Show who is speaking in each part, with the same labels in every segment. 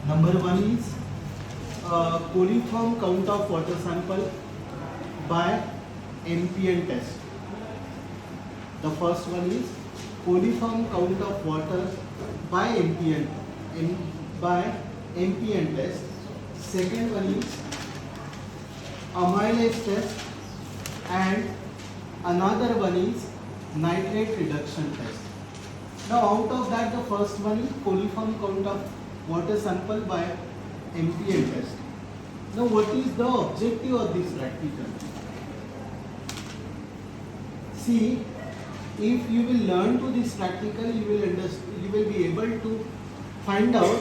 Speaker 1: Number one is coliform count of water sample by MPN test. The first one is coliform count of water by by MPN test. Second one is amylase test, and another one is nitrate reduction test. Now out of that, the first one is coliform count of water sample by MPN test. Now what is the objective of this practical? See, if you will learn to this practical, you will be able to find out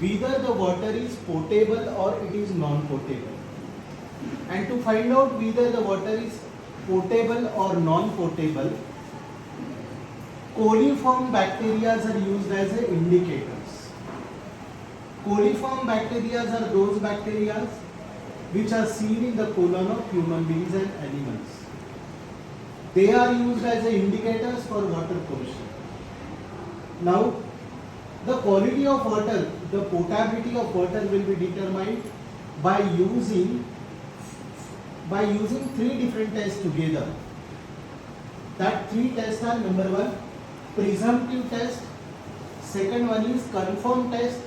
Speaker 1: whether the water is potable or it is non-potable. And to find out whether the water is potable or non-potable, coliform bacteria are used as indicators. Coliform bacteria are those bacteria which are seen in the colon of human beings and animals. They are used as indicators for water pollution. Now, the quality of water, the potability of water will be determined by using three different tests together. That three tests are: number one, presumptive test; second one is confirmed test;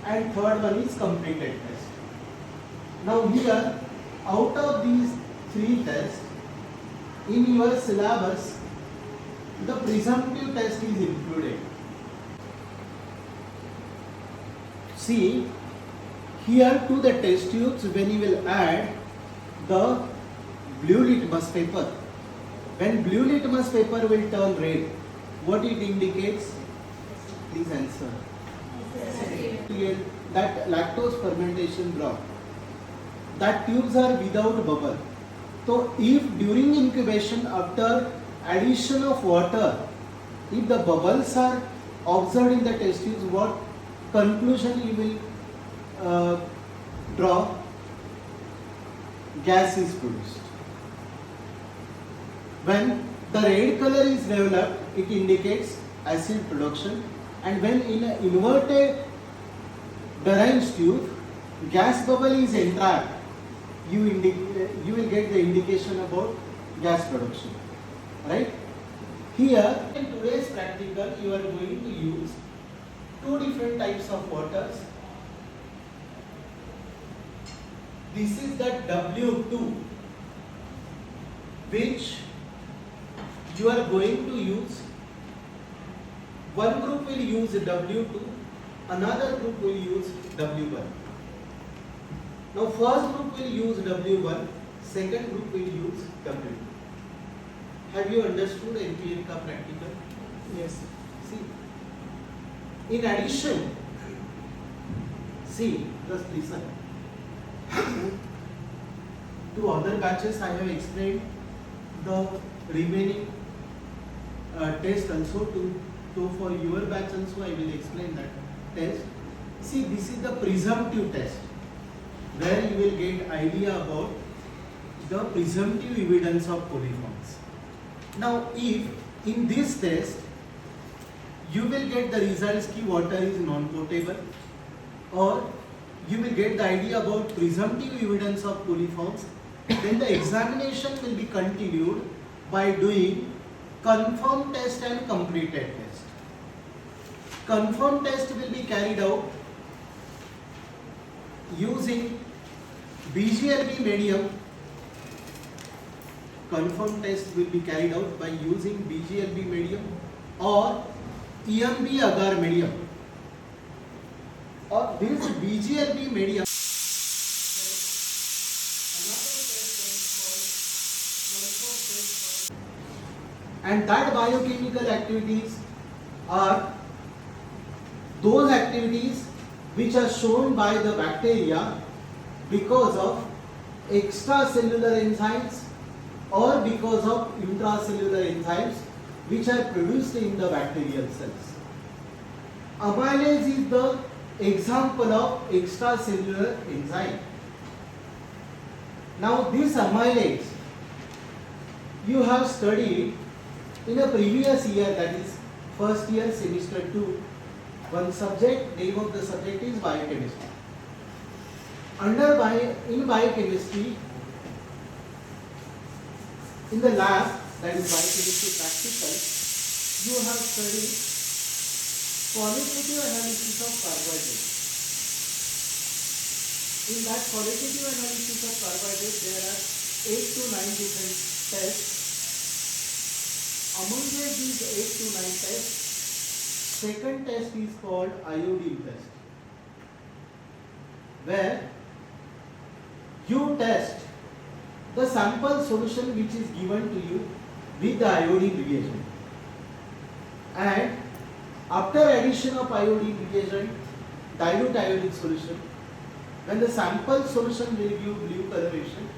Speaker 1: and third one is completed test. Now here, out of these three tests, in your syllabus, the presumptive test is included. See, here to the test tubes, when you will add the blue litmus paper, when blue litmus paper will turn red, what it indicates? Please answer. That lactose fermentation drop. That tubes are without bubble. So if during incubation, after addition of water, if the bubbles are observed in the test tubes, what conclusion you will draw? Gas is produced. When the red color is developed, it indicates acid production, and when in an inverted Derin's tube, gas bubble is entrapped, you will get the indication about gas production, right? Here in today's practical, you are going to use two different types of waters. This is the W2, which you are going to use. One group will use W2, another group will use W1. Now first group will use W1, second group will use W2. Have you understood MPN ka practical? Yes. See, in addition, see, just listen. To other batches, I have explained the remaining test also. So for your batch also, I will explain that test. See, this is the presumptive test, where you will get idea about the presumptive evidence of coliforms. Now, if in this test you will get the results कि water is non-potable, or you will get the idea about presumptive evidence of coliforms, then the examination will be continued by doing confirmed test and completed test. Confirmed test will be carried out using BGLB medium. Confirmed test will be carried out by using BGLB medium or EMB agar medium. Or this BGLB medium. And that biochemical activities are those activities which are shown by the bacteria because of extracellular enzymes or because of intracellular enzymes which are produced in the bacterial cells. Amylase is the example of extracellular enzyme. Now this amylase you have studied in a previous year, that is first year semester 2, One subject, name of the subject is biochemistry. In biochemistry, in the lab, that is biochemistry practical, you have studied qualitative analysis of carbohydrates. In that qualitative analysis of carbohydrates, there are 8 to 9 different tests. Among these 8 to 9 tests, second test is called iodine test, where you test the sample solution which is given to you with the iodine reagent, and after addition of iodine reagent, dilute iodine solution, when the sample solution will give blue coloration,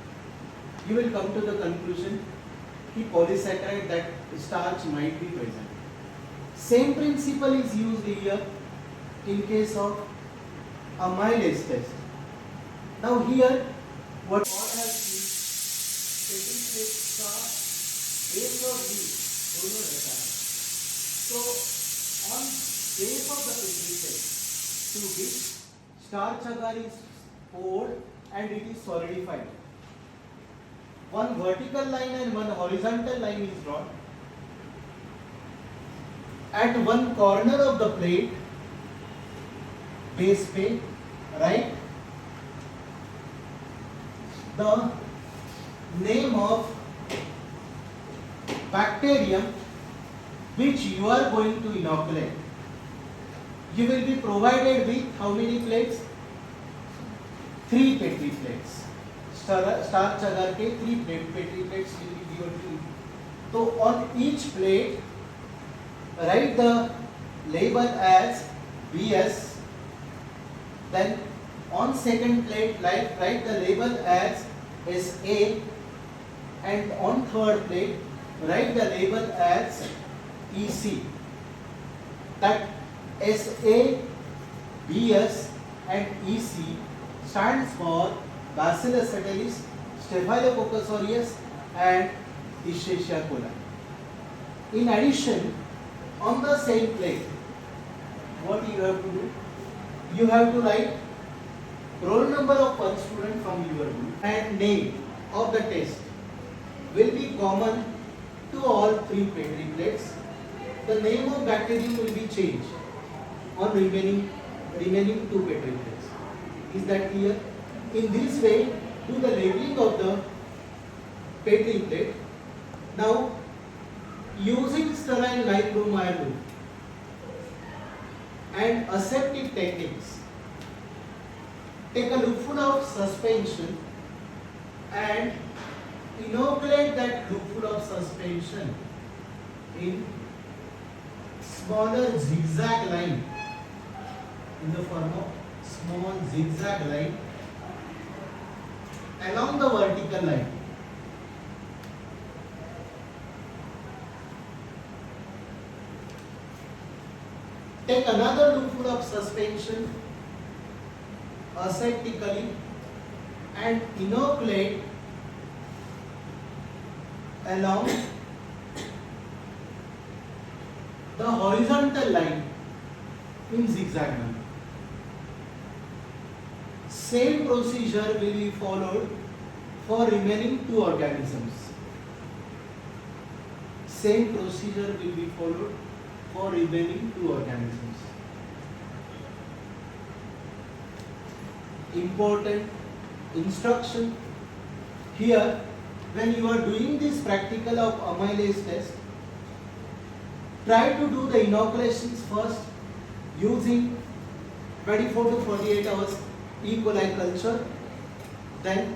Speaker 1: you will come to the conclusion that polysaccharide, that starch might be present. Same principle is used here in case of amylase test. Now here, what has been taking place starch, base or B, दोनों रहता है. So on base of the Petri plate, to which starch agar is poured and it is solidified. One vertical line and one horizontal line is drawn. At one corner of the plate, base पे, right, the name of bacterium which you are going to inoculate. You will be provided with how many plates? 3 Petri plates. Starch agar के 3 Petri plates will be given to you. So on each plate, write the label as BS. Then on second plate, write the label as SA, and on third plate, write the label as EC. That SA, BS and EC stands for Bacillus subtilis, Staphylococcus aureus and Escherichia coli. In addition, on the same plate, what you have to do? You have to write roll number of one student from your group and name of the test will be common to all 3 Petri plates. The name of bacterium will be changed on remaining 2 Petri plates. Is that clear? In this way, do the labeling of the Petri plate. Now, using sterile nitromyr and aseptic techniques, take a loopful of suspension and inoculate that loopful of suspension in smaller zigzag line, in the form of small zigzag line along the vertical line. Take another loopful of suspension aseptically and inoculate along the horizontal line in zigzag manner. Same procedure will be followed for remaining 2 organisms. Same procedure will be followed for remaining 2 organisms. Important instruction here: when you are doing this practical of amylase test, try to do the inoculations first using 24 to 48 hours E. coli culture, then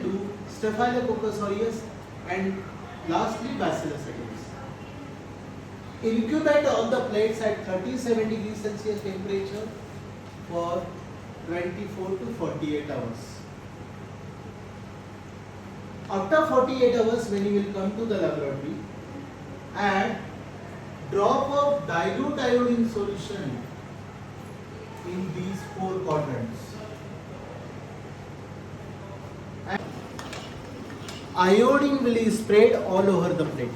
Speaker 1: do Staphylococcus aureus, and lastly Bacillus subtilis. Incubate all the plates at 37 degrees Celsius temperature for 24 to 48 hours. After 48 hours, when you will come to the laboratory, add drop of dilute iodine solution in these 4 quadrants. And iodine will be spread all over the plate.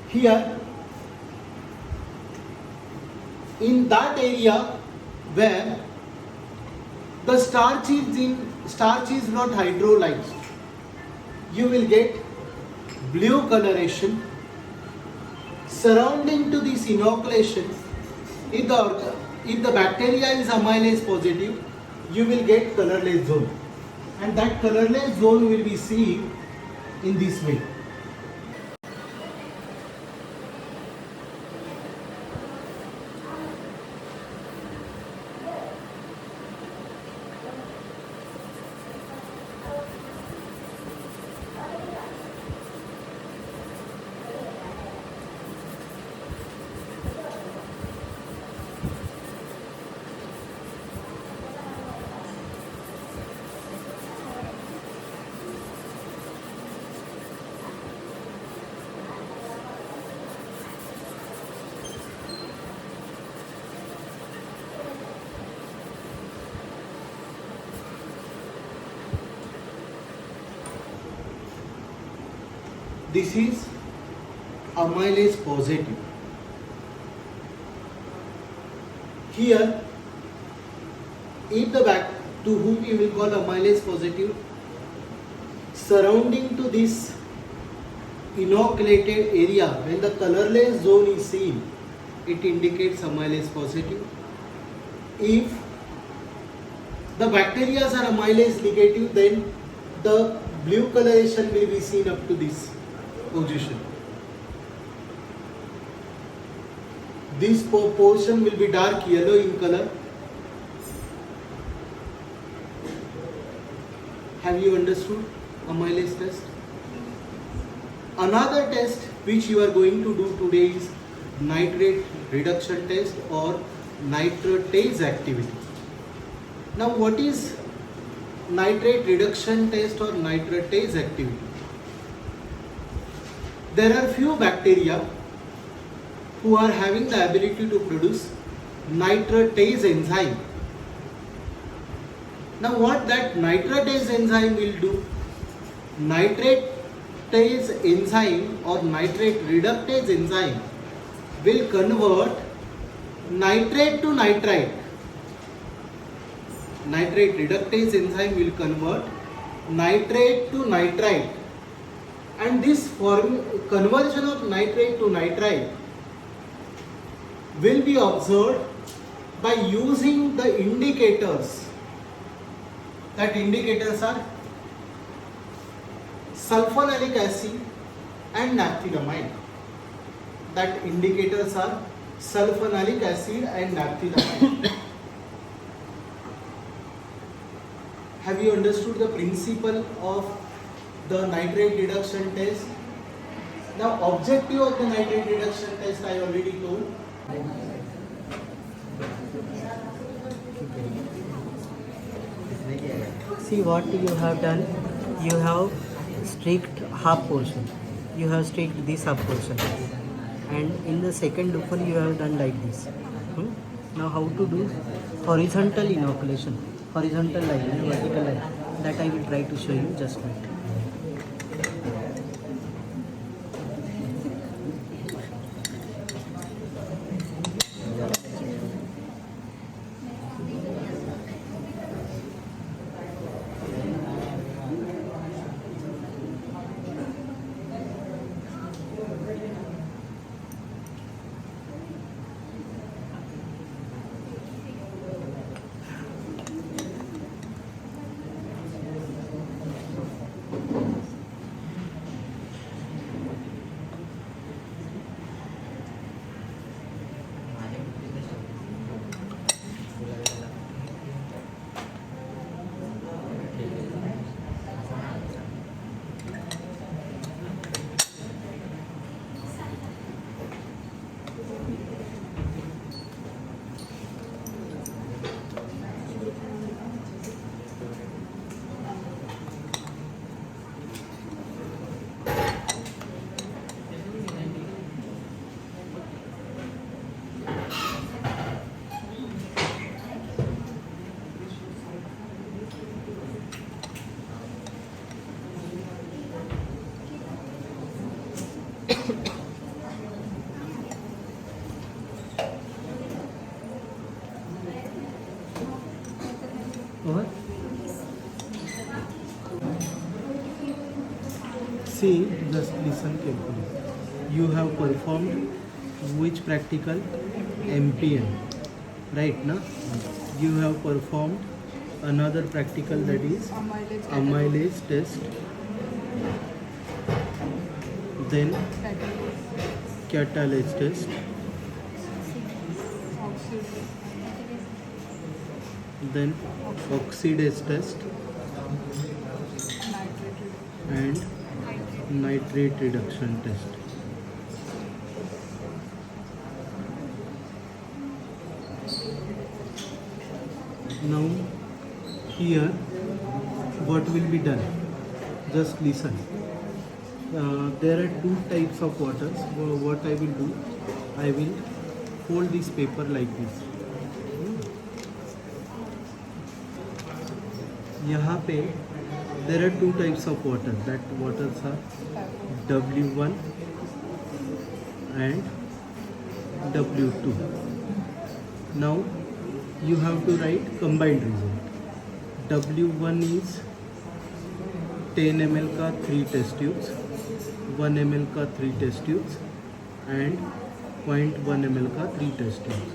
Speaker 1: Here, in that area where the starch is not hydrolyzed, you will get blue coloration. Surrounding to this inoculation, if the bacteria is amylase positive, you will get colorless zone, and that colorless zone will be seen in this way. This is amylase positive. Here, if the to whom you will call amylase positive, surrounding to this inoculated area, when the colorless zone is seen, it indicates amylase positive. If the bacteria are amylase negative, then the blue coloration will be seen up to this position. This portion will be dark yellow in color. Have you understood amylase test? Another test which you are going to do today is nitrate reduction test or nitratase activity. Now, what is nitrate reduction test or nitratase activity? There are few bacteria who are having the ability to produce nitratase enzyme. Now, what that nitratase enzyme will do? Nitratase enzyme or nitrate reductase enzyme will convert nitrate to nitrite. Nitrate reductase enzyme will convert nitrate to nitrite, and this conversion of nitrate to nitrite will be observed by using the indicators. That indicators are sulfonalic acid and naphthylamide. That indicators are sulfonalic acid and naphthylamide. Have you understood the principle of the nitrate reduction test? Now, objective of the nitrate reduction test I already told.
Speaker 2: See what you have done. You have streaked half portion. You have streaked this half portion, and in the second loop you have done like this. Now how to do horizontal inoculation? Horizontal line and vertical line. That I will try to show you. Just wait.
Speaker 1: और see, just listen carefully. You have performed which practical? MPN, right? Na? You have performed another practical, that is amylase test, then catalase test, then oxidase test, and nitrate reduction test. Now here what will be done? Just listen. There are two types of waters. What I will do, I will fold this paper like this. यहाँ पे there are two types of water. That waters are W1 and W2. Now you have to write combined result. W1 is 10 ml का 3 test tubes, 1 ml का 3 test tubes and 0.1 ml का 3 test tubes.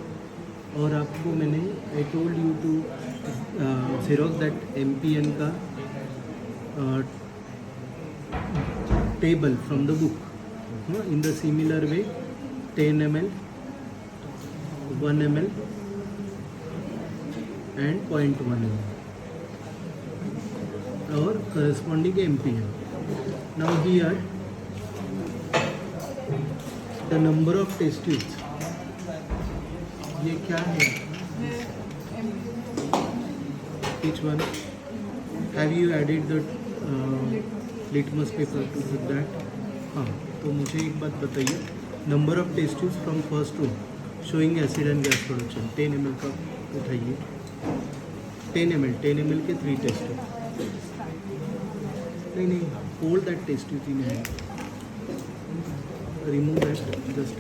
Speaker 1: और आपको मैंने I told you to xerox that MPN का table from the book. In the similar way, 10 ml, 1 ml and 0.1 ml or corresponding MPN. Now here the number of test tubes. ये क्या है? Which one? Have you added the litmus paper to that? हाँ, तो मुझे एक बात बताइए. Number of test tubes from first row showing acid and gas production. 10 ml का उठाइए. 10 ml के 3 test tube. नहीं, hold that test tube in hand. Remove that, just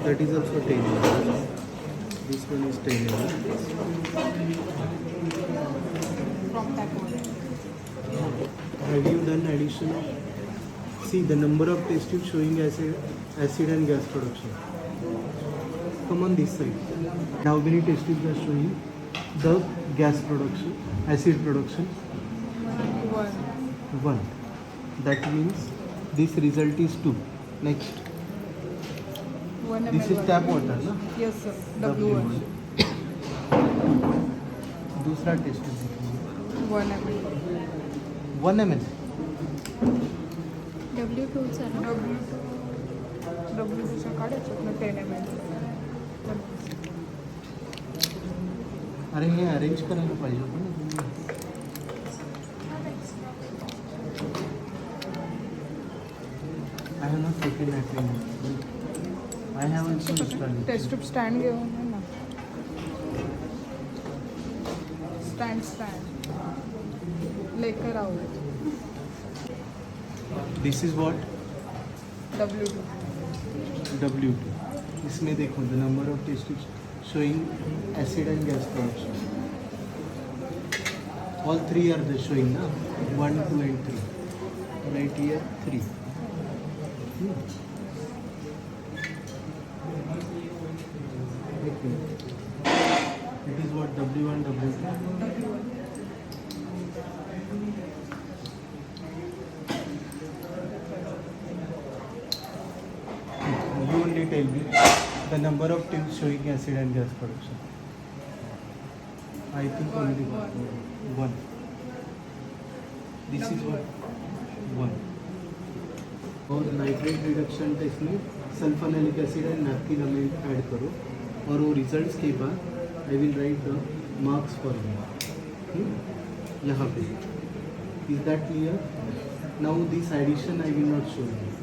Speaker 1: that is also 10 ml. This one is 10 ml. Have you done addition of? See the number of test tubes showing acid and gas production. Come on this side. How many test tubes are showing the gas production, acid production? 1. That means this result is 2. Next.
Speaker 3: 1 ml.
Speaker 1: This is tap water, na?
Speaker 3: Yes sir. W1.
Speaker 1: दूसरा test tube
Speaker 3: 1 ml.
Speaker 1: 1 ml.
Speaker 4: W2 sir
Speaker 3: W2 काढायचं ना 10 ml.
Speaker 1: अरे हे arrange करायला पाहिजे होतं ना तुम्ही. I have not taken that one. I have also installed it.
Speaker 3: Test tube stand घेऊन ये ना. स्टँड लेकर आओ.
Speaker 1: This is what?
Speaker 3: W2.
Speaker 1: W2. इसमें देखो the number of test tubes showing acid and gas production. All three are the showing na? 1, 2 and 3. Right here 3. It is what W1, W2. You only tell me the number of tubes showing acid and gas production. I think only one. This is what? 1. और nitrate reduction test में sulphonic acid and naphthyl amine add करो और वो results के बाद I will write the marks for you यहाँ पे. Is that clear? Now this addition I will not show you.